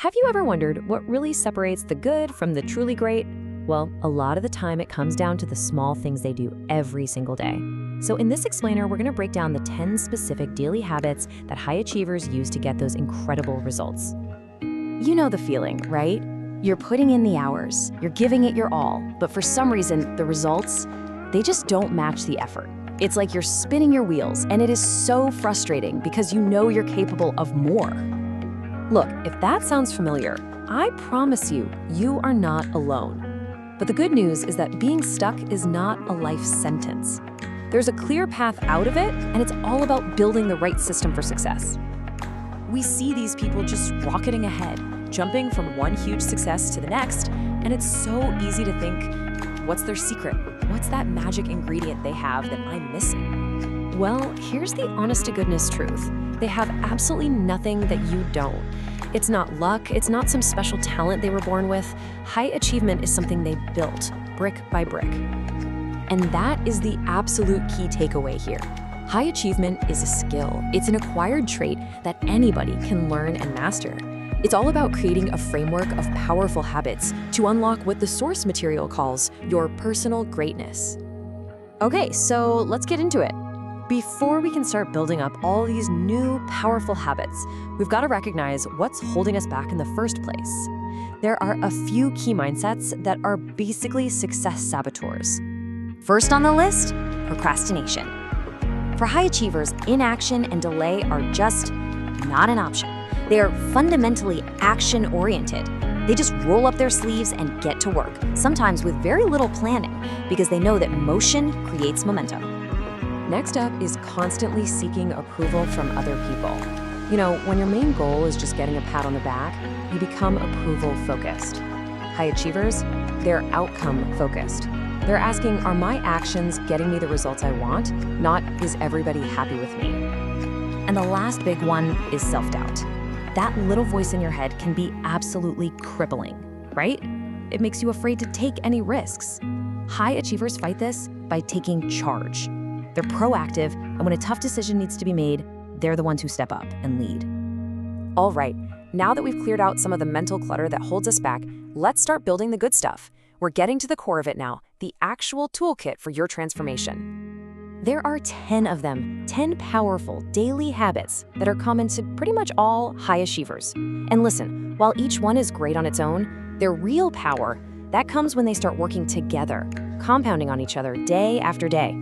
Have you ever wondered what really separates the good from the truly great? Well, a lot of the time it comes down to the small things they do every single day. So in this explainer, we're going to break down the 10 specific daily habits that high achievers use to get those incredible results. You know the feeling, right? You're putting in the hours, you're giving it your all, but for some reason, the results, they just don't match the effort. It's like you're spinning your wheels, and it is so frustrating because you know you're capable of more. Look, if that sounds familiar, I promise you, you are not alone. But the good news is that being stuck is not a life sentence. There's a clear path out of it, and it's all about building the right system for success. We see these people just rocketing ahead, jumping from one huge success to the next, and it's so easy to think, what's their secret? What's that magic ingredient they have that I'm missing? Well, here's the honest-to-goodness truth. They have absolutely nothing that you don't. It's not luck, it's not some special talent they were born with. High achievement is something they built, brick by brick. And that is the absolute key takeaway here. High achievement is a skill. It's an acquired trait that anybody can learn and master. It's all about creating a framework of powerful habits to unlock what the source material calls your personal greatness. Okay, so let's get into it. Before we can start building up all these new, powerful habits, we've got to recognize what's holding us back in the first place. There are a few key mindsets that are basically success saboteurs. First on the list, procrastination. For high achievers, inaction and delay are just not an option. They are fundamentally action-oriented. They just roll up their sleeves and get to work, sometimes with very little planning, because they know that motion creates momentum. Next up is constantly seeking approval from other people. You know, when your main goal is just getting a pat on the back, you become approval-focused. High achievers, they're outcome-focused. They're asking, are my actions getting me the results I want? Not, is everybody happy with me? And the last big one is self-doubt. That little voice in your head can be absolutely crippling, right? It makes you afraid to take any risks. High achievers fight this by taking charge. They're proactive, and when a tough decision needs to be made, they're the ones who step up and lead. All right, now that we've cleared out some of the mental clutter that holds us back, let's start building the good stuff. We're getting to the core of it now, the actual toolkit for your transformation. There are 10 of them, 10 powerful daily habits that are common to pretty much all high achievers. And listen, while each one is great on its own, their real power, that comes when they start working together, compounding on each other day after day.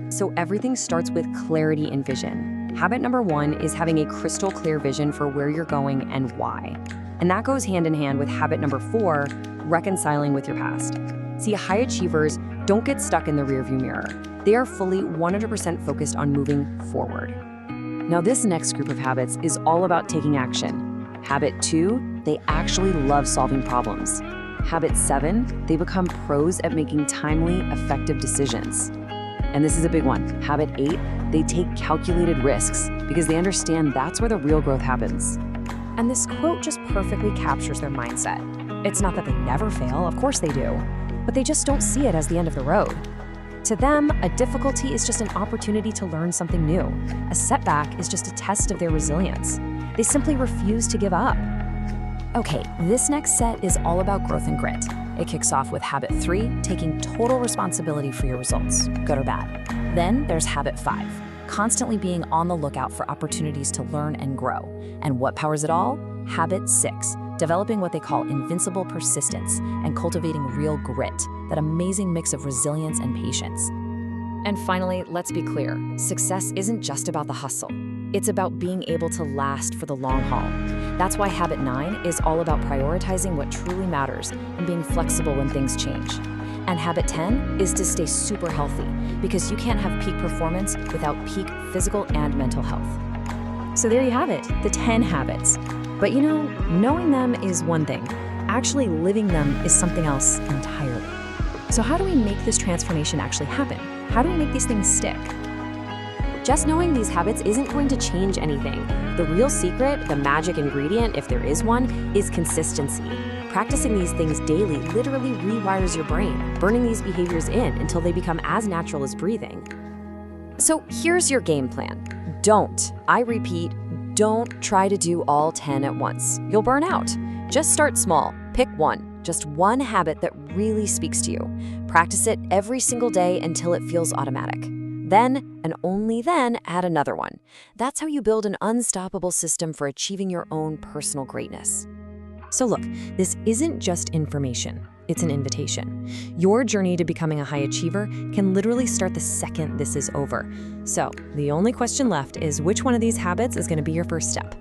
So everything starts with clarity and vision. Habit number 1 is having a crystal clear vision for where you're going and why. And that goes hand in hand with habit number 4, reconciling with your past. See, high achievers don't get stuck in the rearview mirror. They are fully 100% focused on moving forward. Now, this next group of habits is all about taking action. Habit 2, they actually love solving problems. Habit 7, they become pros at making timely, effective decisions. And this is a big one. Habit 8, they take calculated risks because they understand that's where the real growth happens. And this quote just perfectly captures their mindset. It's not that they never fail, of course they do, but they just don't see it as the end of the road. To them, a difficulty is just an opportunity to learn something new. A setback is just a test of their resilience. They simply refuse to give up. Okay, this next set is all about growth and grit. It kicks off with habit 3, taking total responsibility for your results, good or bad. Then there's habit 5, constantly being on the lookout for opportunities to learn and grow. And what powers it all? Habit 6, developing what they call invincible persistence and cultivating real grit, that amazing mix of resilience and patience. And finally, let's be clear, success isn't just about the hustle. It's about being able to last for the long haul. That's why habit 9 is all about prioritizing what truly matters and being flexible when things change. And habit 10 is to stay super healthy, because you can't have peak performance without peak physical and mental health. So there you have it, the 10 habits. But you know, knowing them is one thing. Actually living them is something else entirely. So how do we make this transformation actually happen? How do we make these things stick? Just knowing these habits isn't going to change anything. The real secret, the magic ingredient, if there is one, is consistency. Practicing these things daily literally rewires your brain, burning these behaviors in until they become as natural as breathing. So here's your game plan. Don't, I repeat, don't try to do all 10 at once. You'll burn out. Just start small. Pick one, just one habit that really speaks to you. Practice it every single day until it feels automatic. Then, and only then, add another one. That's how you build an unstoppable system for achieving your own personal greatness. So look, this isn't just information, it's an invitation. Your journey to becoming a high achiever can literally start the second this is over. So the only question left is which one of these habits is going to be your first step?